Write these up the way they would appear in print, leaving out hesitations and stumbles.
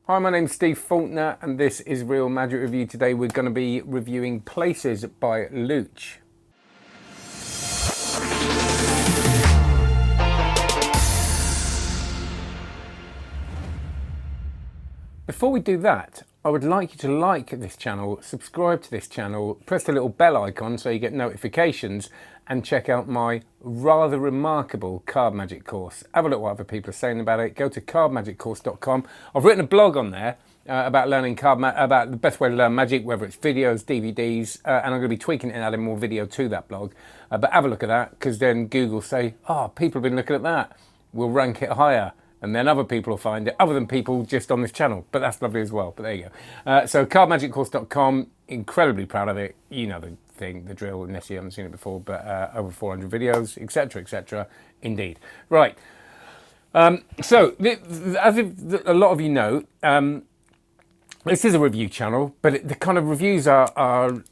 Hi, my name's Steve Faulkner and this is Real Magic Review. Today we're going to be reviewing Places by Looch. Before we do that, I would like you to like this channel, subscribe to this channel, press the little bell icon so you get notifications, and check out my rather remarkable card magic course. Have a look what other people are saying about it. Go to cardmagiccourse.com. I've written a blog on there about learning about the best way to learn magic, whether it's videos, DVDs, and I'm going to be tweaking it and adding more video to that blog. But have a look at that, because then Google say, oh, people have been looking at that. We'll rank it higher. And then other people will find it, other than people just on this channel. But that's lovely as well. But there you go. So cardmagiccourse.com, incredibly proud of it. You know the thing, the drill, unless you haven't seen it before, but over 400 videos, etc., etc. Indeed. Right. So, as a lot of you know, this is a review channel, but the kind of reviews are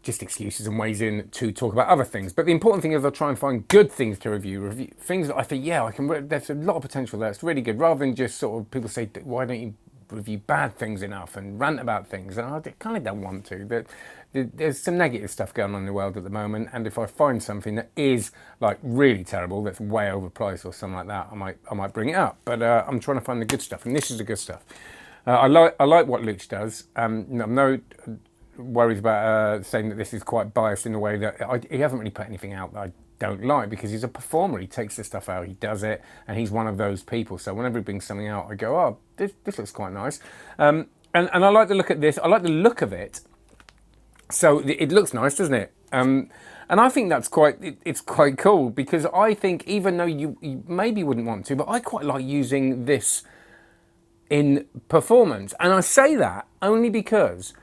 just excuses and ways in to talk about other things. But the important thing is I'll try and find good things to review things that I think, yeah, there's a lot of potential there. It's really good, rather than just sort of people say, why don't you review bad things enough and rant about things? And I kind of don't want to. But there's some negative stuff going on in the world at the moment, and if I find something that is like really terrible, that's way overpriced or something like that, I might bring it up. But I'm trying to find the good stuff, and this is the good stuff. I like what Looch does. I'm no worries about saying that this is quite biased in the way that he hasn't really put anything out that I don't like, because he's a performer. He takes the stuff out, he does it, and he's one of those people. So whenever he brings something out, I go, oh, this looks quite nice. And I like the look at this. I like the look of it. So it looks nice, doesn't it? And I think that's it's quite cool, because I think, even though you maybe wouldn't want to, but I quite like using this in performance. And I say that only because,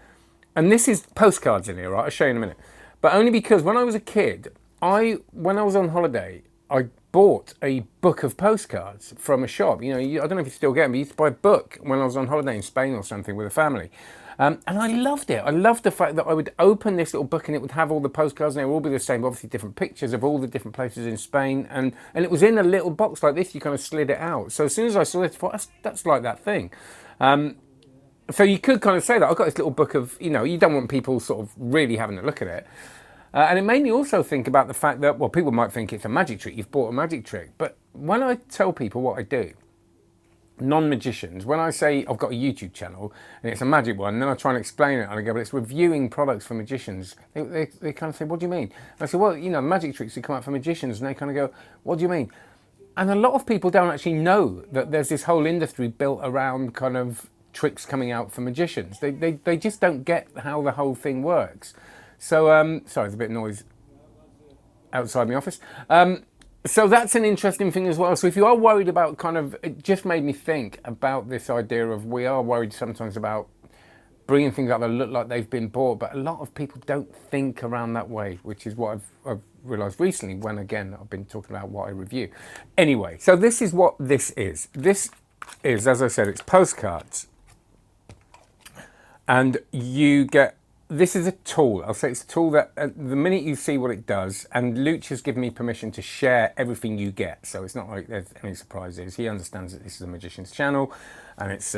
and this is postcards in here, right? I'll show you in a minute. But only because when I was a kid, when I was on holiday, I bought a book of postcards from a shop. You know, I don't know if you still get them, but you used to buy a book when I was on holiday in Spain or something with a family. And I loved it. I loved the fact that I would open this little book and it would have all the postcards, and they would all be the same, obviously different pictures of all the different places in Spain. And it was in a little box like this. You kind of slid it out. So as soon as I saw it, I thought, that's like that thing. So you could kind of say that. I've got this little book of, you know, you don't want people sort of really having a look at it. And it made me also think about the fact that, well, people might think it's a magic trick. You've bought a magic trick. But when I tell people what I do, non-magicians, when I say I've got a YouTube channel and it's a magic one, and then I try and explain it and I go, but it's reviewing products for magicians, they kind of say, what do you mean? And I say, well, you know, magic tricks that come out for magicians, and they kind of go, what do you mean? And a lot of people don't actually know that there's this whole industry built around kind of tricks coming out for magicians. They just don't get how the whole thing works. So, sorry, there's a bit of noise outside my office. So that's an interesting thing as well. So if you are worried about it just made me think about this idea of, we are worried sometimes about bringing things out that look like they've been bought, but a lot of people don't think around that way, which is what I've realised recently when, again, I've been talking about what I review. Anyway, so this is what this is. This is, as I said, it's postcards. And you get, this is a tool. I'll say it's a tool that the minute you see what it does, and Looch has given me permission to share everything you get. So it's not like there's any surprises. He understands that this is a magician's channel, and it's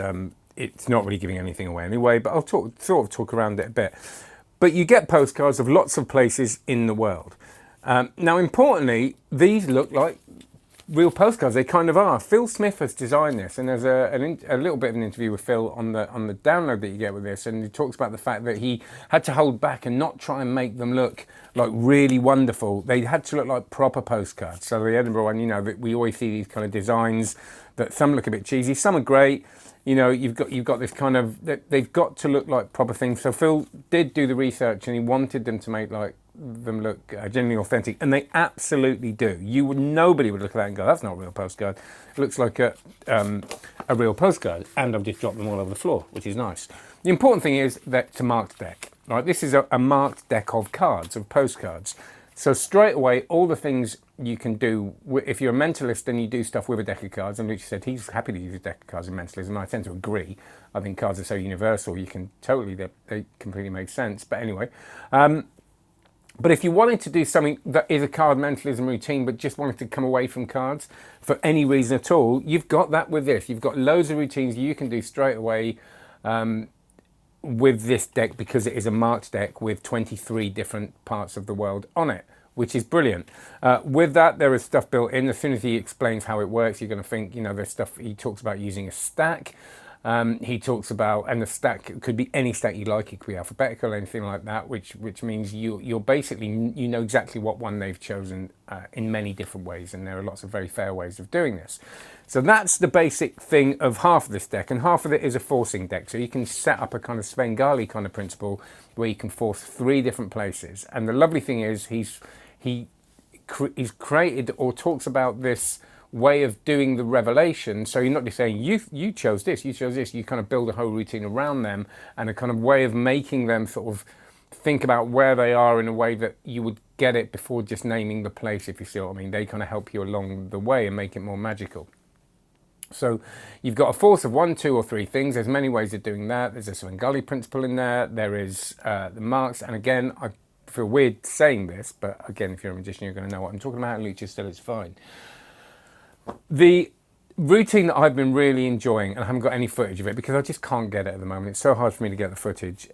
not really giving anything away anyway, but I'll sort of talk around it a bit. But you get postcards of lots of places in the world. Now, importantly, these look like real postcards. They kind of are. Phil Smith has designed this, and there's a little bit of an interview with Phil on the download that you get with this, and he talks about the fact that he had to hold back and not try and make them look like really wonderful. They had to look like proper postcards. So the Edinburgh one, you know, that we always see these kind of designs that some look a bit cheesy, some are great. You know, you've got this kind of, they've got to look like proper things. So Phil did do the research, and he wanted them to make them look genuinely authentic, and they absolutely do. Nobody would look at that and go, that's not a real postcard. It looks like a real postcard, and I've just dropped them all over the floor, which is nice. The important thing is that it's a marked deck, right? This is a marked deck of cards, of postcards. So straight away, all the things you can do, if you're a mentalist and you do stuff with a deck of cards, and Luch said he's happy to use a deck of cards in mentalism, I tend to agree. I think cards are so universal, you can totally, they completely make sense. But anyway, But if you wanted to do something that is a card mentalism routine, but just wanted to come away from cards for any reason at all, you've got that with this. You've got loads of routines you can do straight away with this deck, because it is a marked deck with 23 different parts of the world on it, which is brilliant. With that, there is stuff built in. As soon as he explains how it works, you're going to think, you know, there's stuff. He talks about using a stack. He talks about, and the stack could be any stack you like. It could be alphabetical, anything like that, which means you're basically, you know exactly what one they've chosen in many different ways, and there are lots of very fair ways of doing this. So that's the basic thing of half of this deck, and half of it is a forcing deck. So you can set up a kind of Svengali kind of principle where you can force 3 different places. And the lovely thing is he's created, or talks about this way of doing the revelation. So you're not just saying you chose this, you chose this. You kind of build a whole routine around them, and a kind of way of making them sort of think about where they are in a way that you would get it before just naming the place, if you see what I mean. They kind of help you along the way and make it more magical. So you've got a force of 1, 2 or 3 things. There's many ways of doing that. There's a Svengali principle in there. There is the marks. And again, I feel weird saying this, but again, if you're a magician, you're going to know what I'm talking about. And Looch still is fine. The routine that I've been really enjoying, and I haven't got any footage of it because I just can't get it at the moment. It's so hard for me to get the footage.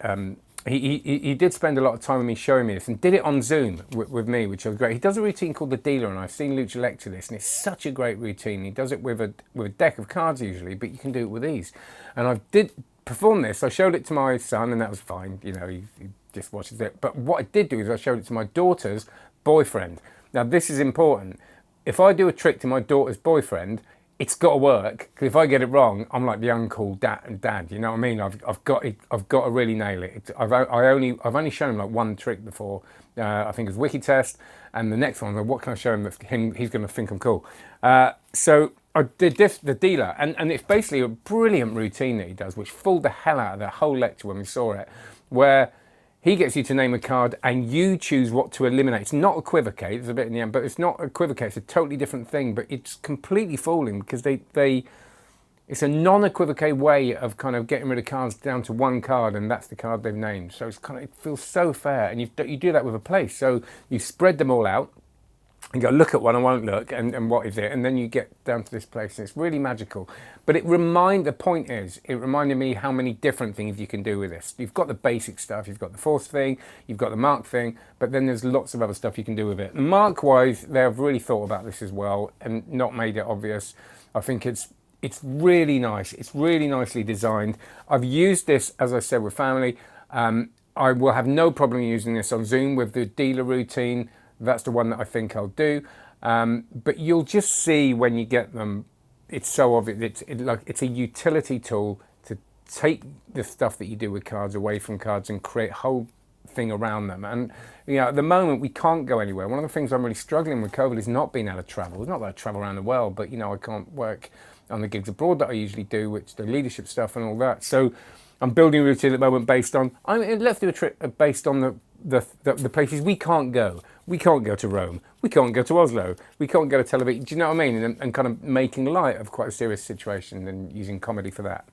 He did spend a lot of time with me showing me this, and did it on Zoom with me, which was great. He does a routine called the Dealer, and I've seen Looch lecture this, and it's such a great routine. He does it with a deck of cards usually, but you can do it with these. And I did perform this. I showed it to my son, and that was fine. You know, he just watches it. But what I did do is I showed it to my daughter's boyfriend. Now, this is important. If I do a trick to my daughter's boyfriend, it's got to work, because if I get it wrong, I'm like the uncle dad. You know what I mean? I've got to really nail it. I've only shown him like one trick before. I think it was Wiki Test, and the next one, what can I show him that he's going to think I'm cool? So I did this, the Dealer, and it's basically a brilliant routine that he does, which fooled the hell out of the whole lecture when we saw it, where he gets you to name a card and you choose what to eliminate. It's not equivocate, there's a bit in the end, but it's not equivocate, it's a totally different thing, but it's completely fooling, because it's a non-equivocate way of kind of getting rid of cards down to one card, and that's the card they've named. So it's kind of, it feels so fair, and you do that with a place. So you spread them all out and go, look at one, I won't look, and what is it? And then you get down to this place, and it's really magical. But the point is, it reminded me how many different things you can do with this. You've got the basic stuff, you've got the force thing, you've got the mark thing, but then there's lots of other stuff you can do with it. Mark-wise, they've really thought about this as well, and not made it obvious. I think it's really nice. It's really nicely designed. I've used this, as I said, with family. I will have no problem using this on Zoom with the Dealer routine. That's the one that I think I'll do. But you'll just see when you get them, it's so obvious. It's a utility tool to take the stuff that you do with cards away from cards and create a whole thing around them. And you know, at the moment, we can't go anywhere. One of the things I'm really struggling with COVID is not being able to travel. It's not that I travel around the world, but you know, I can't work on the gigs abroad that I usually do, which the leadership stuff and all that. So I'm building a routine at the moment based on, let's do a trip based on the places we can't go. We can't go to Rome. We can't go to Oslo. We can't go to Tel Aviv. Do you know what I mean? And kind of making light of quite a serious situation and using comedy for that.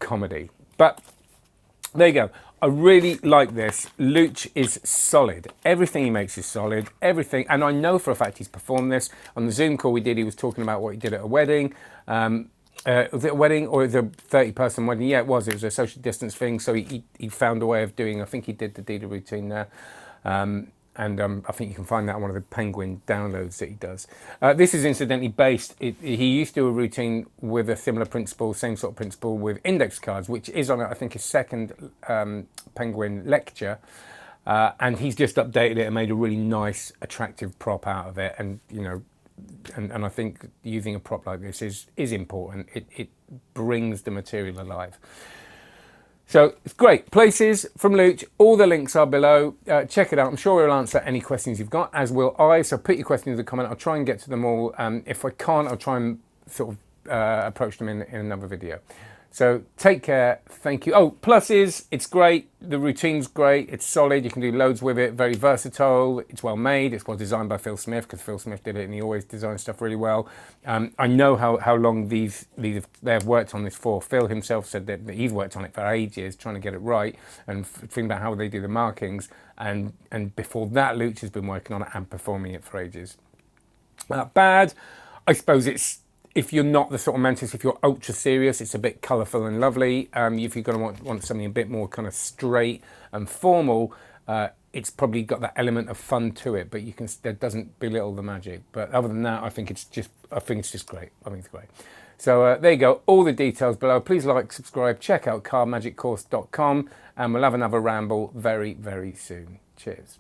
Comedy. But there you go. I really like this. Looch is solid. Everything he makes is solid. Everything. And I know for a fact he's performed this. On the Zoom call we did, he was talking about what he did at a wedding. Was it a wedding or the 30-person wedding? Yeah, it was. It was a social distance thing. So he found a way of doing, I think he did the Dealer routine there. I think you can find that on one of the Penguin downloads that he does. This is incidentally based, he used to do a routine with a similar principle, same sort of principle with index cards, which is on, I think, his second Penguin lecture. And he's just updated it and made a really nice, attractive prop out of it. And, you know, and I think using a prop like this is important. It brings the material alive. So it's great. Places from Looch, all the links are below. Check it out. I'm sure he'll answer any questions you've got, as will I. So put your questions in the comment. I'll try and get to them all. If I can't, I'll try and sort of approach them in another video. So take care. Thank you. Oh, plus is it's great. The routine's great. It's solid. You can do loads with it. Very versatile. It's well made. It's well designed by Phil Smith, because Phil Smith did it and he always designs stuff really well. I know how long they've worked on this for. Phil himself said that he's worked on it for ages trying to get it right and thinking about how they do the markings. And before that, Looch has been working on it and performing it for ages. Bad, I suppose it's, if you're not the sort of mantis, if you're ultra serious, it's a bit colourful and lovely. If you're going to want something a bit more kind of straight and formal, it's probably got that element of fun to it, but that doesn't belittle the magic. But other than that, I think it's just great. I think it's great. So there you go. All the details below. Please like, subscribe, check out cardmagiccourse.com, and we'll have another ramble very, very soon. Cheers.